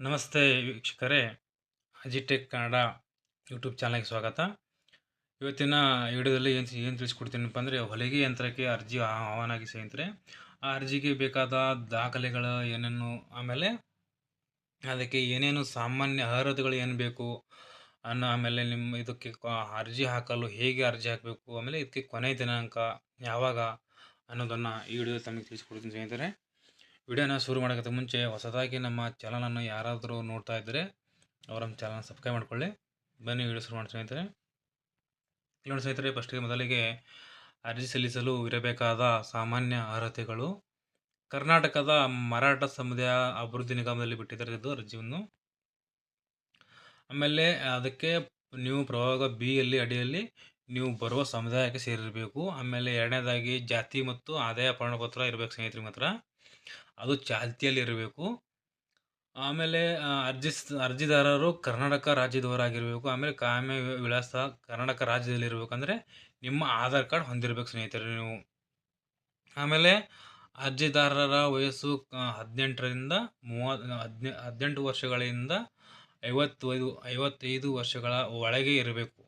ನಮಸ್ತೆ ವೀಕ್ಷಕರೇ, ಅಜಿಟೆಕ್ ಕನ್ನಡ ಯೂಟ್ಯೂಬ್ ಚಾನಲ್ಗೆ ಸ್ವಾಗತ. ಇವತ್ತಿನ ವಿಡಿಯೋದಲ್ಲಿ ಏನು ತಿಳಿಸ್ಕೊಡ್ತೀನಪ್ಪ ಅಂದರೆ, ಹೊಲಿಗೆ ಯಂತ್ರಕ್ಕೆ ಅರ್ಜಿ ಆಹ್ವಾನಾಗಿ ಸ್ನೇಹಿತರೆ. ಆ ಅರ್ಜಿಗೆ ಬೇಕಾದ ದಾಖಲೆಗಳು ಏನೇನು, ಆಮೇಲೆ ಅದಕ್ಕೆ ಏನೇನು ಸಾಮಾನ್ಯ ಅರ್ಹತೆಗಳು ಏನು ಬೇಕು ಆಮೇಲೆ ನಿಮ್ಮ ಇದಕ್ಕೆ ಅರ್ಜಿ ಹಾಕಲು ಹೇಗೆ ಅರ್ಜಿ ಹಾಕಬೇಕು, ಆಮೇಲೆ ಇದಕ್ಕೆ ಕೊನೆಯ ದಿನಾಂಕ ಯಾವಾಗ ಅನ್ನೋದನ್ನು ಈ ವಿಡಿಯೋ ತಮಗೆ ತಿಳಿಸ್ಕೊಡ್ತೀನಿ ಸ್ನೇಹಿತರೆ. ವಿಡಿಯೋನ ಶುರು ಮಾಡೋಕ್ಕಿಂತ ಮುಂಚೆ ಹೊಸದಾಗಿ ನಮ್ಮ ಚಾನಲನ್ನು ಯಾರಾದರೂ ನೋಡ್ತಾ ಇದ್ದರೆ ಅವರ ನಮ್ಮ ಚಾನಲ್ ಸಬ್ಸ್ಕ್ರೈಬ್ ಮಾಡ್ಕೊಳ್ಳಿ. ಬನ್ನಿ ವಿಡಿಯೋ ಶುರು ಮಾಡಿ ಸ್ನೇಹಿತರೆ. ಇಲ್ಲಿ ನೋಡಿ ಸ್ನೇಹಿತರೆ, ಫಸ್ಟಿಗೆ ಮೊದಲಿಗೆ ಅರ್ಜಿ ಸಲ್ಲಿಸಲು ಇರಬೇಕಾದ ಸಾಮಾನ್ಯ ಅರ್ಹತೆಗಳು. ಕರ್ನಾಟಕದ ಮರಾಠ ಸಮುದಾಯ ಅಭಿವೃದ್ಧಿ ನಿಗಮದಲ್ಲಿ ಬಿಟ್ಟಿದ್ದಾರೆ ಇದು ಅರ್ಜಿಯನ್ನು. ಆಮೇಲೆ ಅದಕ್ಕೆ ನೀವು ಪ್ರಭಾಗ ಬಿ ಯಲ್ಲಿ ಅಡಿಯಲ್ಲಿ ನೀವು ಬರುವ ಸಮುದಾಯಕ್ಕೆ ಸೇರಿರಬೇಕು. ಆಮೇಲೆ ಎರಡನೇದಾಗಿ ಜಾತಿ ಮತ್ತು ಆದಾಯ ಪ್ರಮಾಣಪತ್ರ ಇರಬೇಕು ಸ್ನೇಹಿತರೆ ಮಾತ್ರ, ಅದು ಚಾಲ್ತಿಯಲ್ಲಿ ಇರಬೇಕು. ಆಮೇಲೆ ಅರ್ಜಿದಾರರು ಕರ್ನಾಟಕ ರಾಜ್ಯದವರಾಗಿರಬೇಕು. ಆಮೇಲೆ ಕಾಯಂ ವಿಳಾಸ ಕರ್ನಾಟಕ ರಾಜ್ಯದಲ್ಲಿ ಇರಬೇಕಂದ್ರೆ ನಿಮ್ಮ ಆಧಾರ್ ಕಾರ್ಡ್ ಹೊಂದಿರಬೇಕು ಸ್ನೇಹಿತರೆ ನೀವು. ಆಮೇಲೆ ಅರ್ಜಿದಾರರ ವಯಸ್ಸು 18ರಿಂದ 18 ವರ್ಷಗಳಿಂದ 55 ವರ್ಷಗಳ ಒಳಗೆ ಇರಬೇಕು.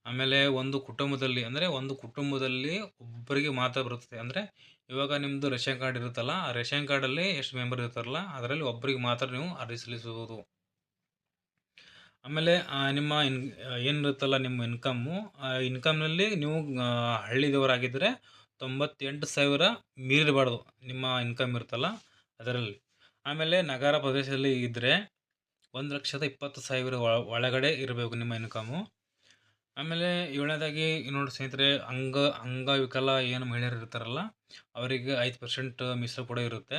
ಆಮೇಲೆ ಒಂದು ಕುಟುಂಬದಲ್ಲಿ ಒಬ್ಬರಿಗೆ ಮಾತ್ರ ಬರುತ್ತದೆ. ಅಂದರೆ ಇವಾಗ ನಿಮ್ಮದು ರೇಷನ್ ಕಾರ್ಡ್ ಇರುತ್ತಲ್ಲ, ಆ ರೇಷನ್ ಕಾರ್ಡಲ್ಲಿ ಎಷ್ಟು ಮೆಂಬರ್ ಇರ್ತಾರಲ್ಲ ಅದರಲ್ಲಿ ಒಬ್ಬರಿಗೆ ಮಾತ್ರ ನೀವು ಅರ್ಜಿ ಸಲ್ಲಿಸಬಹುದು. ಆಮೇಲೆ ನಿಮ್ಮ ಏನಿರುತ್ತಲ್ಲ ನಿಮ್ಮ ಇನ್ಕಮ್ನಲ್ಲಿ ನೀವು ಹಳ್ಳಿದವರಾಗಿದ್ದರೆ 98,000 ಮೀರಿರಬಾರ್ದು ನಿಮ್ಮ ಇನ್ಕಮ್ ಇರುತ್ತಲ್ಲ ಅದರಲ್ಲಿ. ಆಮೇಲೆ ನಗರ ಪ್ರದೇಶದಲ್ಲಿ ಇದ್ದರೆ 1,20,000 ಒಳಗಡೆ ಇರಬೇಕು ನಿಮ್ಮ ಇನ್ಕಮು. ಆಮೇಲೆ ಏಳನೇದಾಗಿ ನೋಡಿ ಸ್ನೇಹಿತರೆ, ಅಂಗವಿಕಲ ಏನು ಮಹಿಳೆಯರು ಇರ್ತಾರಲ್ಲ ಅವರಿಗೆ 5% ಮೀಸಲು ಕೂಡ ಇರುತ್ತೆ.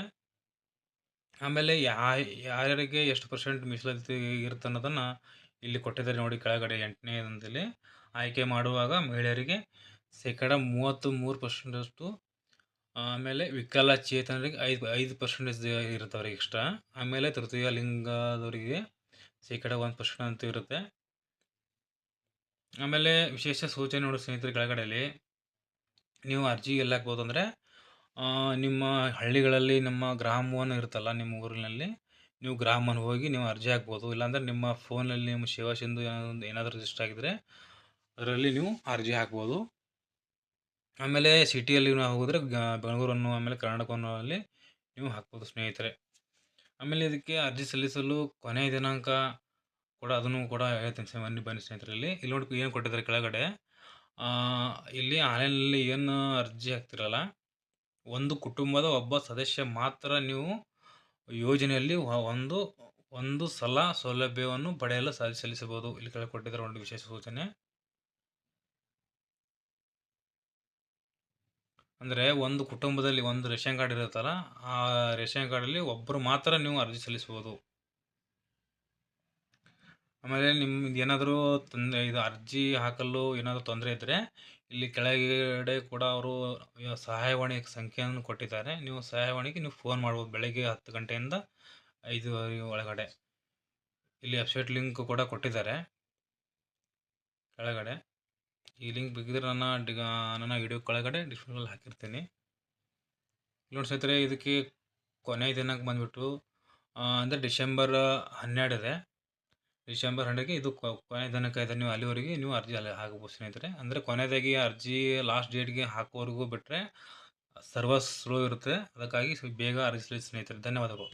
ಆಮೇಲೆ ಯಾರ್ಯಾರಿಗೆ ಎಷ್ಟು ಪರ್ಸೆಂಟ್ ಮೀಸಲಾತಿ ಇರುತ್ತೆ ಅನ್ನೋದನ್ನು ಇಲ್ಲಿ ಕೊಟ್ಟಿದ್ದಾರೆ ನೋಡಿ ಕೆಳಗಡೆ 8ನೇದಲ್ಲಿ. ಆಯ್ಕೆ ಮಾಡುವಾಗ ಮಹಿಳೆಯರಿಗೆ 33% ಆಮೇಲೆ ವಿಕಲಚೇತನರಿಗೆ 5% ಇರುತ್ತೆ ಅವ್ರಿಗೆ ಎಕ್ಸ್ಟ್ರಾ. ಆಮೇಲೆ ತೃತೀಯ ಲಿಂಗದವರಿಗೆ 1% ಅಂತ ಇರುತ್ತೆ. ಆಮೇಲೆ ವಿಶೇಷ ಸೂಚನೆ ನೋಡಿ ಸ್ನೇಹಿತರೆ, ಕೆಳಗಡೆಯಲ್ಲಿ ನೀವು ಅರ್ಜಿ ಎಲ್ಲಿ ಹಾಕ್ಬೋದು ಅಂದರೆ, ನಿಮ್ಮ ಹಳ್ಳಿಗಳಲ್ಲಿ ನಮ್ಮ ಗ್ರಾಮವನ್ನ ಇರುತ್ತಲ್ಲ ನಿಮ್ಮ ಊರಿನಲ್ಲಿ, ನೀವು ಗ್ರಾಮವನ್ನು ಹೋಗಿ ನೀವು ಅರ್ಜಿ ಹಾಕ್ಬೋದು. ಇಲ್ಲಾಂದರೆ ನಿಮ್ಮ ಫೋನಲ್ಲಿ ನಿಮ್ಮ ಸೇವಾ ಸಿಂಧು ಏನಾದರೂ ರಿಜಿಸ್ಟರ್ ಆಗಿದ್ದರೆ ಅದರಲ್ಲಿ ನೀವು ಅರ್ಜಿ ಹಾಕ್ಬೋದು. ಆಮೇಲೆ ಸಿಟಿಯಲ್ಲಿ ನಾವು ಹೋದರೆ ಬೆಂಗಳೂರನ್ನು ಆಮೇಲೆ ಕರ್ನಾಟಕವನ್ನಲ್ಲಿ ನೀವು ಹಾಕ್ಬೋದು ಸ್ನೇಹಿತರೆ. ಆಮೇಲೆ ಇದಕ್ಕೆ ಅರ್ಜಿ ಸಲ್ಲಿಸಲು ಕೊನೆಯ ದಿನಾಂಕ ಕೂಡ ಅದನ್ನು ಕೂಡ ಹೇಳ್ತೀನಿ ಬನ್ನಿ ಸ್ನೇಹಿತರೆ. ಇಲ್ಲಿ ನೋಡಿ ಏನು ಕೊಟ್ಟಿದ್ದಾರೆ ಕೆಳಗಡೆ, ಇಲ್ಲಿ ಆನ್ಲೈನಲ್ಲಿ ಏನು ಅರ್ಜಿ ಹಾಕ್ತಿರಲ್ಲ, ಒಂದು ಕುಟುಂಬದ ಒಬ್ಬ ಸದಸ್ಯ ಮಾತ್ರ ನೀವು ಯೋಜನೆಯಲ್ಲಿ ಒಂದು ಸಲ ಸೌಲಭ್ಯವನ್ನು ಪಡೆಯಲು ಸಲ್ಲಿಸಬಹುದು. ಇಲ್ಲಿ ಕೆಳಗೆ ಕೊಟ್ಟಿದ್ದಾರೆ ಒಂದು ವಿಶೇಷ ಸೂಚನೆ. ಅಂದರೆ ಒಂದು ಕುಟುಂಬದಲ್ಲಿ ಒಂದು ರೇಷನ್ ಕಾರ್ಡ್ ಇರುತ್ತಲ್ಲ, ಆ ರೇಷನ್ ಕಾರ್ಡಲ್ಲಿ ಒಬ್ಬರು ಮಾತ್ರ ನೀವು ಅರ್ಜಿ ಸಲ್ಲಿಸ್ಬೋದು. ಆಮೇಲೆ ನಿಮ್ಗೆ ಏನಾದರೂ ಇದು ಅರ್ಜಿ ಹಾಕಲು ಏನಾದರೂ ತೊಂದರೆ ಇದ್ದರೆ ಇಲ್ಲಿ ಕೆಳಗಡೆ ಕೂಡ ಅವರು ಸಹಾಯವಾಣಿ ಸಂಖ್ಯೆಯನ್ನು ಕೊಟ್ಟಿದ್ದಾರೆ. ನೀವು ಸಹಾಯವಾಣಿಗೆ ನೀವು ಫೋನ್ ಮಾಡ್ಬೋದು ಬೆಳಗ್ಗೆ 10 ಗಂಟೆಯಿಂದ 5 ಒಳಗಡೆ. ಇಲ್ಲಿ ವೆಬ್ಸೈಟ್ ಲಿಂಕ್ ಕೂಡ ಕೊಟ್ಟಿದ್ದಾರೆ ಕೆಳಗಡೆ. ಈ ಲಿಂಕ್ ಬೇಕಿದ್ರೆ ನನ್ನ ವಿಡಿಯೋ ಕೆಳಗಡೆ ಡಿಸ್ಕ್ರಿಪ್ಷನಲ್ಲಿ ಹಾಕಿರ್ತೀನಿ. ನೋಡಿ ಸ್ನೇಹಿತರೆ, ಇದಕ್ಕೆ ಕೊನೆಯ ದಿನಾಂಕ ಬಂದುಬಿಟ್ಟು ಅಂದರೆ ಡಿಸೆಂಬರ್ 12 ಇದೆ. ಡಿಸೆಂಬರ್ 12ಗೆ ಇದು ಕೊನೆಯ ದಿನಾಂಕ ಇದೆ. ನೀವು ಅಲ್ಲಿವರೆಗೆ ನೀವು ಅರ್ಜಿ ಹಾಕಬಹುದು ಸ್ನೇಹಿತರೆ. ಅಂದರೆ ಕೊನೆಯದಾಗಿ ಅರ್ಜಿ ಲಾಸ್ಟ್ ಡೇಟ್ಗೆ ಹಾಕೋವರೆಗೂ ಬಿಟ್ಟರೆ ಸರ್ವರ್ ಸ್ಲೋ ಇರುತ್ತೆ. ಅದಕ್ಕಾಗಿ ಬೇಗ ಅರ್ಜಿ ಸಲ್ಲಿಸಿ ಸ್ನೇಹಿತರೆ. ಧನ್ಯವಾದಗಳು.